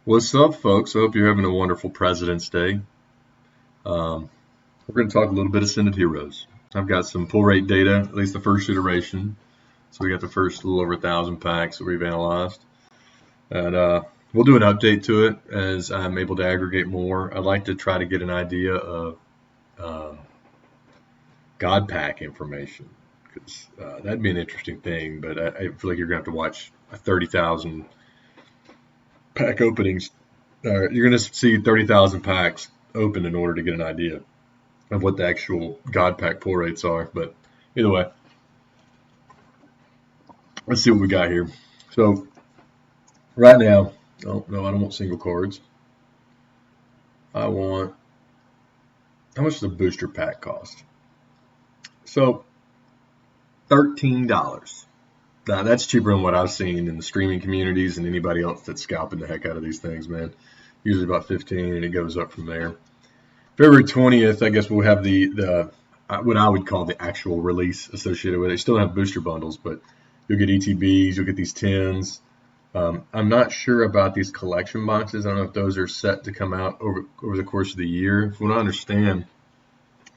What's up, folks? I hope you're having a wonderful President's Day. We're going to talk a little bit of Synod Heroes. I've got some pull rate data, at least the first iteration. So we got the first little over 1,000 packs that we've analyzed. And we'll do an update to it as I'm able to aggregate more. I'd like to try to get an idea of God pack information, because that'd be an interesting thing. But I feel like you're going to have to watch a 30,000 pack openings. You're going to see 30,000 packs open in order to get an idea of what the actual God pack pull rates are. But either way, let's see what we got here. So right now, oh no, I don't want single cards. I want, how much does a booster pack cost? So $13. Now that's cheaper than what I've seen in the streaming communities and anybody else that's scalping the heck out of these things, man. Usually about 15, and it goes up from there. February 20th, I guess we'll have the what I would call the actual release associated with it. You still have booster bundles, but you'll get ETBs, you'll get these tins. I'm not sure about these collection boxes. I don't know if those are set to come out over the course of the year. From what I understand,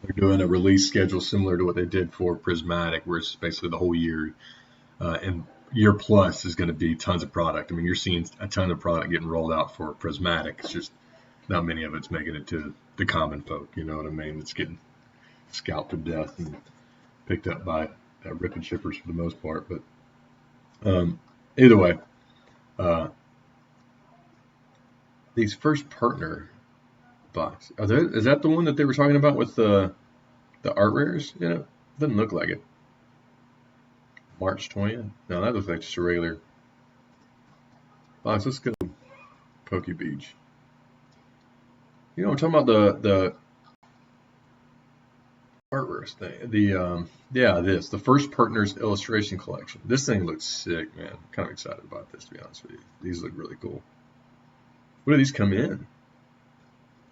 they're doing a release schedule similar to what they did for Prismatic, where it's basically the whole year. And year plus is going to be tons of product. I mean, you're seeing a ton of product getting rolled out for Prismatic. It's just not many of it's making it to the common folk, you know what I mean? It's getting scalped to death and picked up by ripping shippers for the most part. But either way, these first partner box, is that the one that they were talking about with the art rares? You know, doesn't look like it. March 20th? No, that looks like just a regular box. Let's go Poke Beach. You know, I'm talking about the artwork thing. The first partners illustration collection. This thing looks sick, man. I'm kind of excited about this, to be honest with you. These look really cool. What do these come in?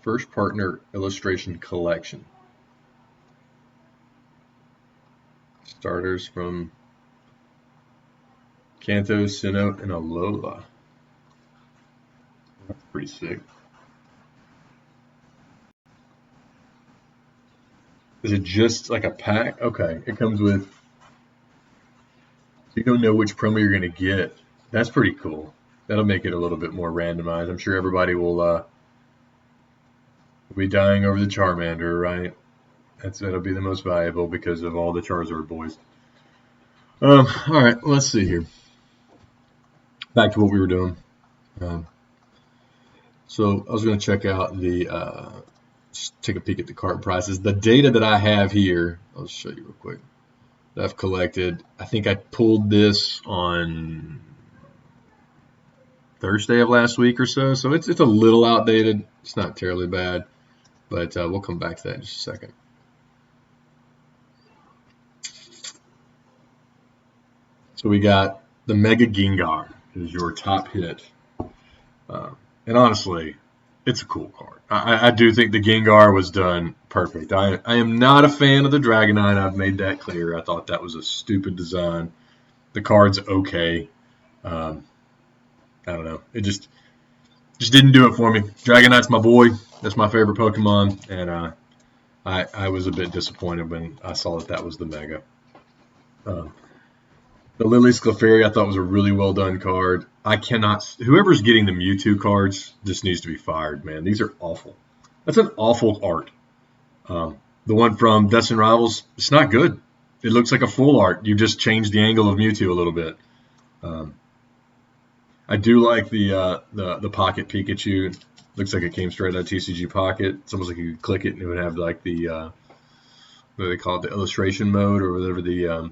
First partner illustration collection. Starters from Kanto, Sinnoh, and Alola. That's pretty sick. Is it just like a pack? Okay, it comes with, so you don't know which promo you're going to get. That's pretty cool. That'll make it a little bit more randomized. I'm sure everybody will be dying over the Charmander, right? That'll be the most valuable because of all the Charizard boys. All right, let's see here. Back to what we were doing. So I was going to check out just take a peek at the card prices. The data that I have here, I'll show you real quick, that I've collected. I think I pulled this on Thursday of last week or so. So it's a little outdated. It's not terribly bad, but we'll come back to that in just a second. So we got the Mega Gengar is your top hit. And honestly, it's a cool card. I do think the Gengar was done perfect. I am not a fan of the Dragonite. I've made that clear. I thought that was a stupid design. The card's okay. I don't know. It just didn't do it for me. Dragonite's my boy. That's my favorite Pokemon. And I was a bit disappointed when I saw that was the Mega. The Lilies Clefairy I thought was a really well done card. Whoever's getting the Mewtwo cards just needs to be fired, man. These are awful. That's an awful art. The one from Destined Rivals, it's not good. It looks like a full art. You just changed the angle of Mewtwo a little bit. I do like the Pocket Pikachu. Looks like it came straight out of TCG Pocket. It's almost like you could click it and it would have like the what do they call it, the illustration mode or whatever the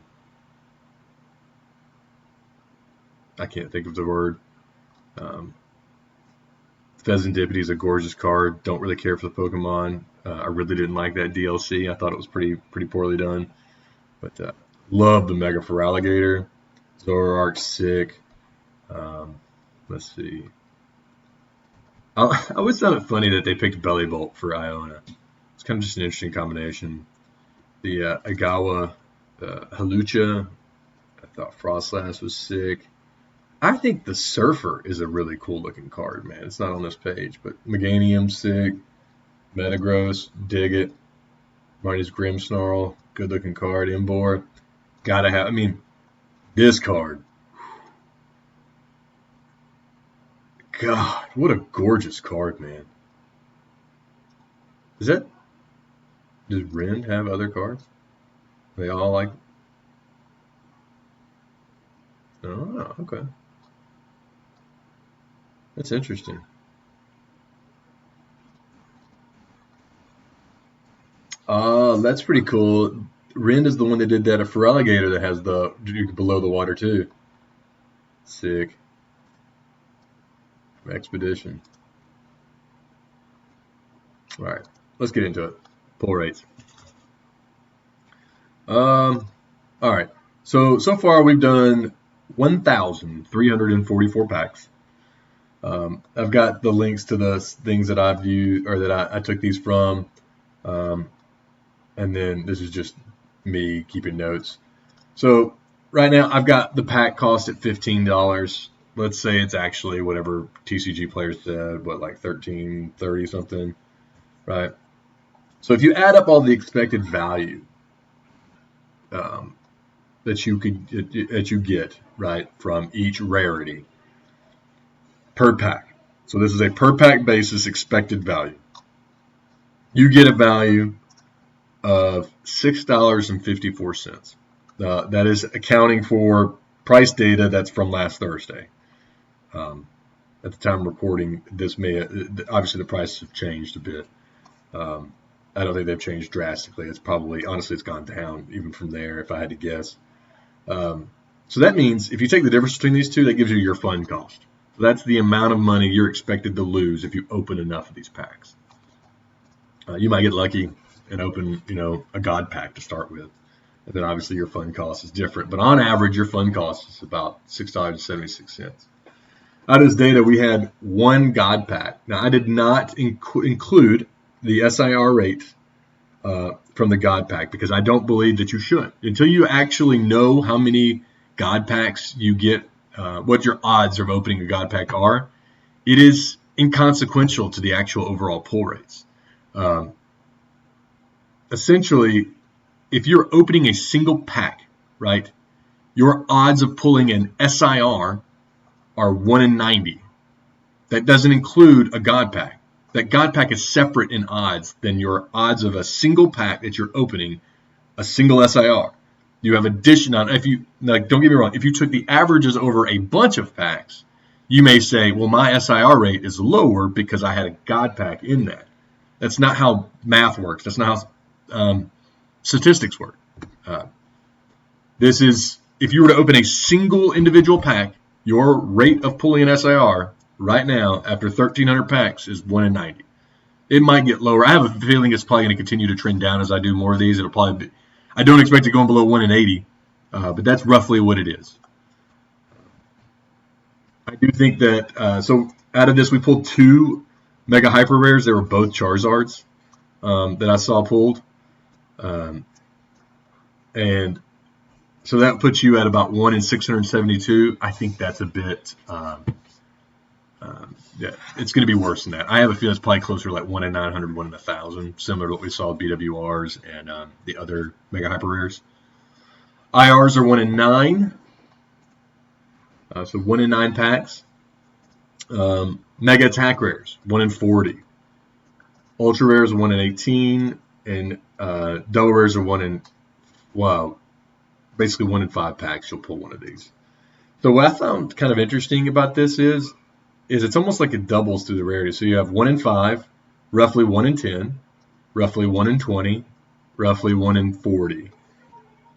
I can't think of the word. Pheasantipity is a gorgeous card. Don't really care for the Pokemon. I really didn't like that DLC. I thought it was pretty poorly done. But love the Mega Feraligatr. Zoroark's sick. Let's see. I always found it funny that they picked Bellibolt for Iona. It's kind of just an interesting combination. The Agawa Halucha. I thought Frostlass was sick. I think the Surfer is a really cool looking card, man. It's not on this page, but Meganium, sick. Metagross, dig it. Marty's Grimmsnarl, good looking card. Embor, gotta have. I mean, this card. God, what a gorgeous card, man. Is that? Does Ren have other cards? They all like. Oh, okay. That's interesting. That's pretty cool. Ren is the one that did that. A Feraligatr that has the below the water too. Sick. Expedition. All right, let's get into it. Pull rates. All right. So far we've done 1,344 packs. I've got the links to the things that I've used or that I took these from. And then this is just me keeping notes. So right now I've got the pack cost at $15. Let's say it's actually whatever TCG players said, like 13.30 something, right? So if you add up all the expected value that you get right from each rarity per pack. So this is a per pack basis expected value. You get a value of $6.54. That is accounting for price data that's from last Thursday. At the time of recording, this may obviously the prices have changed a bit. I don't think they've changed drastically. It's probably honestly it's gone down even from there if I had to guess. So that means if you take the difference between these two, that gives you your fund cost. So that's the amount of money you're expected to lose if you open enough of these packs. You might get lucky and open, a God pack to start with. And then obviously your fund cost is different. But on average, your fund cost is about $6.76. Out of this data, we had one God pack. Now, I did not include the SIR rate from the God pack because I don't believe that you should. Until you actually know how many God packs you get, what your odds of opening a God pack are, it is inconsequential to the actual overall pull rates. Essentially, if you're opening a single pack, right, your odds of pulling an SIR are 1 in 90. That doesn't include a God pack. That God pack is separate in odds than your odds of a single pack that you're opening, a single SIR. You have addition on, don't get me wrong, if you took the averages over a bunch of packs, you may say, well, my SIR rate is lower because I had a God pack in that. That's not how math works. That's not how statistics work. This is, if you were to open a single individual pack, your rate of pulling an SIR right now after 1,300 packs is 1 in 90. It might get lower. I have a feeling it's probably going to continue to trend down as I do more of these. It'll probably be, I don't expect it going below 1 in 80, but that's roughly what it is. I do think that, so out of this, we pulled 2 Mega Hyper Rares. They were both Charizards that I saw pulled. And so that puts you at about 1 in 672. I think that's a bit, yeah, it's going to be worse than that. I have a feeling it's probably closer to like 1 in 900, 1 in 1,000, similar to what we saw with BWRs and the other Mega Hyper Rares. IRs are 1 in 9. So 1 in 9 packs. Mega Attack Rares, 1 in 40. Ultra Rares are 1 in 18. And Double Rares are 1 in, well, basically 1 in 5 packs, you'll pull one of these. So what I found kind of interesting about this is it's almost like it doubles through the rarity. So you have 1 in 5, roughly 1 in 10, roughly 1 in 20, roughly 1 in 40.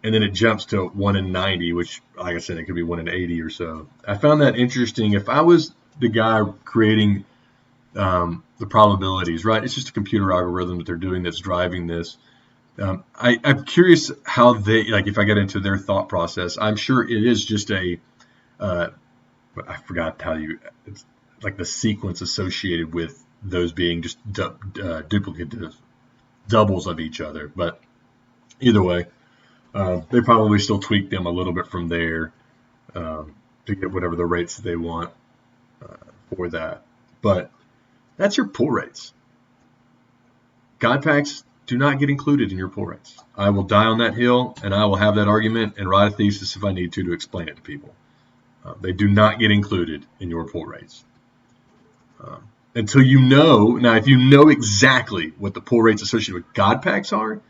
And then it jumps to 1 in 90, which, like I said, it could be 1 in 80 or so. I found that interesting. If I was the guy creating the probabilities, right? It's just a computer algorithm that they're doing that's driving this. I'm curious how they, like if I get into their thought process, I'm sure it is just I forgot how it's like the sequence associated with those being just duplicative doubles of each other. But either way, they probably still tweak them a little bit from there. to get whatever the rates that they want for that. But that's your pull rates. God packs do not get included in your pull rates. I will die on that hill, and I will have that argument and write a thesis if I need to explain it to people. They do not get included in your pull rates. Until you know, now if you know exactly what the pull rates associated with God packs are,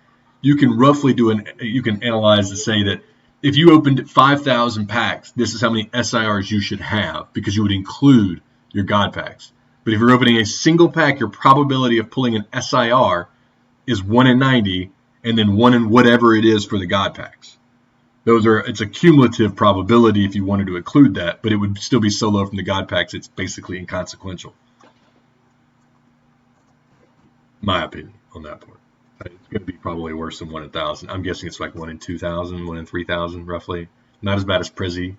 you can roughly you can analyze and say that if you opened 5,000 packs, this is how many SIRs you should have because you would include your God packs. But if you're opening a single pack, your probability of pulling an SIR is 1 in 90, and then 1 in whatever it is for the God packs. It's a cumulative probability if you wanted to include that, but it would still be so low from the God packs, it's basically inconsequential. My opinion on that part. It's going to be probably worse than 1 in 1,000. I'm guessing it's like 1 in 2,000, 1 in 3,000 roughly. Not as bad as Prizzy.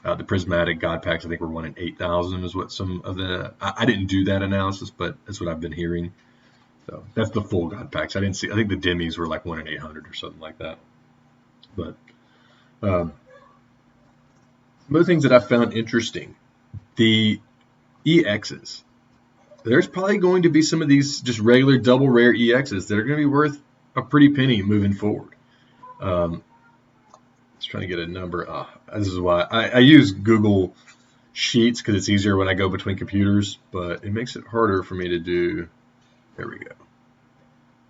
The prismatic God packs, I think, were 1 in 8,000 is what some of the... I didn't do that analysis, but that's what I've been hearing. So that's the full God packs. I think the demis were like 1 in 800 or something like that. But some other things that I found interesting, the EXs. There's probably going to be some of these just regular double rare EXs that are going to be worth a pretty penny moving forward. Just trying to get a number. This is why I use Google Sheets because it's easier when I go between computers, but it makes it harder for me to do. There we go.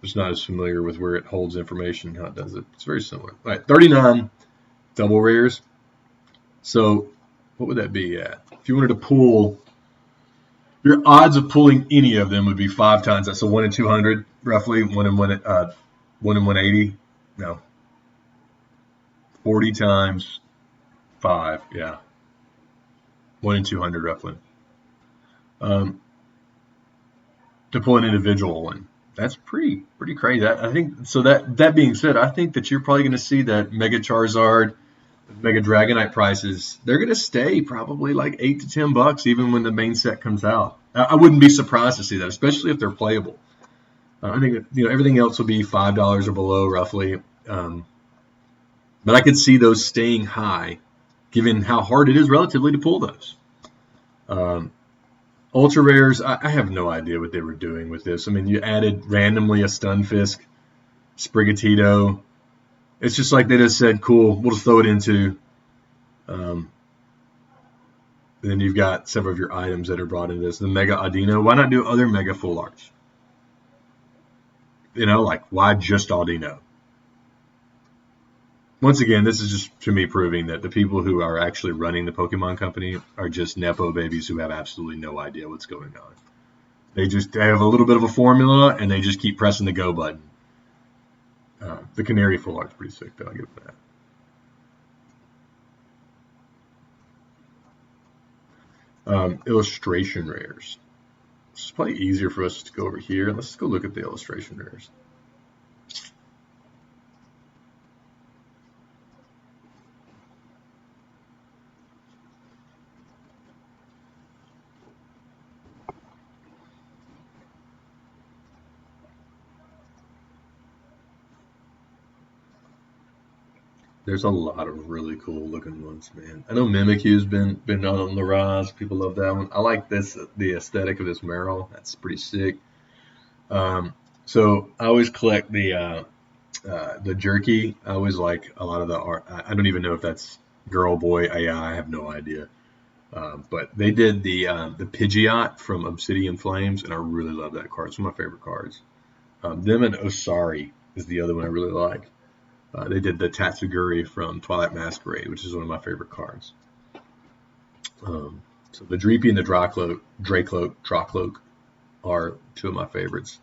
Just not as familiar with where it holds information, how it does it. It's very similar. All right, 39 double rares. So what would that be at? If you wanted to pull, your odds of pulling any of them would be 5 times that. So 1 in 200, roughly. 1 in 180. No. 40 times 5. Yeah. 1 in 200, roughly. To pull an individual one. That's pretty crazy. I think so. That being said, I think that you're probably going to see that Mega Charizard, Mega Dragonite prices. They're going to stay probably like $8 to $10, even when the main set comes out. I wouldn't be surprised to see that, especially if they're playable. I think that, everything else will be $5 or below, roughly. But I could see those staying high, given how hard it is relatively to pull those. Ultra rares, I have no idea what they were doing with this. I mean, you added randomly a Stunfisk, Sprigatito. It's just like they just said, cool, we'll just throw it into. Then you've got several of your items that are brought into this. The Mega Audino. Why not do other Mega Full Arts? Why just Audino? Once again, this is just to me proving that the people who are actually running the Pokemon company are just Nepo babies who have absolutely no idea what's going on. They have a little bit of a formula, and they just keep pressing the go button. The Canary Full Art's pretty sick, though. I'll give it that. Illustration rares. It's probably easier for us to go over here. Let's go look at the illustration rares. There's a lot of really cool looking ones, man. I know Mimikyu's been on the rise. People love that one. I like the aesthetic of this Meryl. That's pretty sick. So I always collect the jerky. I always like a lot of the art. I don't even know if that's girl, boy, AI. I have no idea. But they did the Pidgeot from Obsidian Flames, and I really love that card. It's one of my favorite cards. Them and Osari is the other one I really like. They did the Tatsuguri from Twilight Masquerade, which is one of my favorite cards. So the Dreepy and the Dracloak are two of my favorites.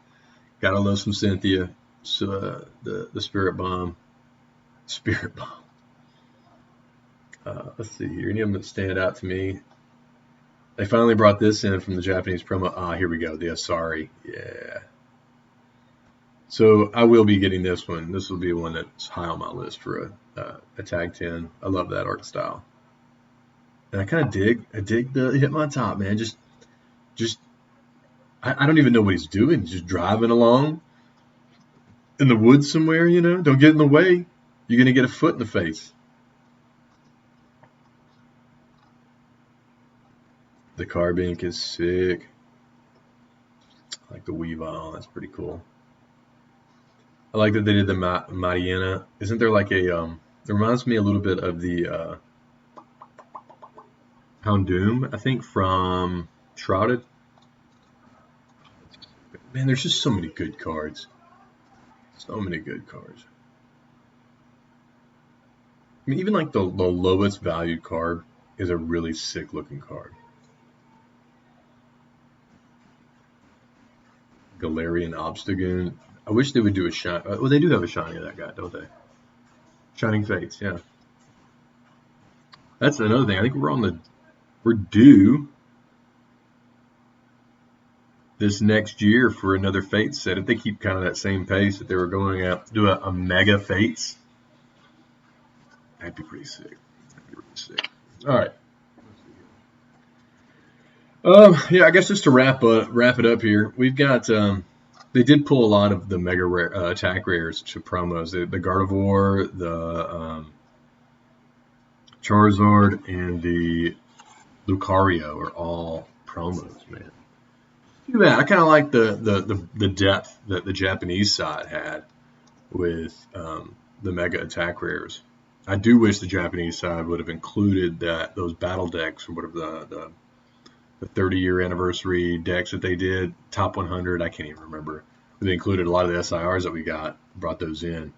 Gotta love some Cynthia. So, the Spirit Bomb. Let's see here. Any of them that stand out to me? They finally brought this in from the Japanese promo. Here we go. The Asari. Yeah. So I will be getting this one. This will be one that's high on my list for a Tag 10. I love that art style. And I kind of dig the Hitmontop, man. I don't even know what he's doing. Just driving along in the woods somewhere, Don't get in the way. You're going to get a foot in the face. The Carbink is sick. I like the Weavile. That's pretty cool. I like that they did the Mariana. Isn't there like a it reminds me a little bit of the Houndoom, I think, from Shrouded. Man, there's just so many good cards. So many good cards. I mean, even like the lowest valued card is a really sick looking card. Galarian Obstagoon. I wish they would do a shine. Well, they do have a shiny of that guy, don't they? Shining Fates, yeah. That's another thing. I think we're due this next year for another Fates set. If they keep kind of that same pace that they were going out to do a mega Fates, that'd be pretty sick. That'd be really sick. All right. Yeah, I guess just to wrap it up here, we've got they did pull a lot of the mega rare, attack rares to promos. The Gardevoir, the Charizard, and the Lucario are all promos, man. Too bad. I kind of like the depth that the Japanese side had with the mega attack rares. I do wish the Japanese side would have included those battle decks or whatever the 30-year anniversary decks that they did, top 100. I can't even remember. They included a lot of the SIRs that we got, brought those in.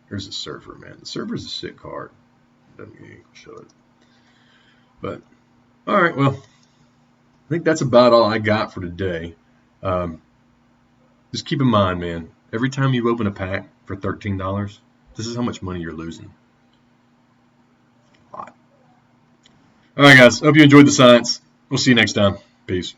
There's a Surfer, man. The Surfer's a sick card. Doesn't even show it. But all right, well, I think that's about all I got for today. Just keep in mind, man, every time you open a pack for $13, this is how much money you're losing. A lot. All right, guys. Hope you enjoyed the science. We'll see you next time. Peace.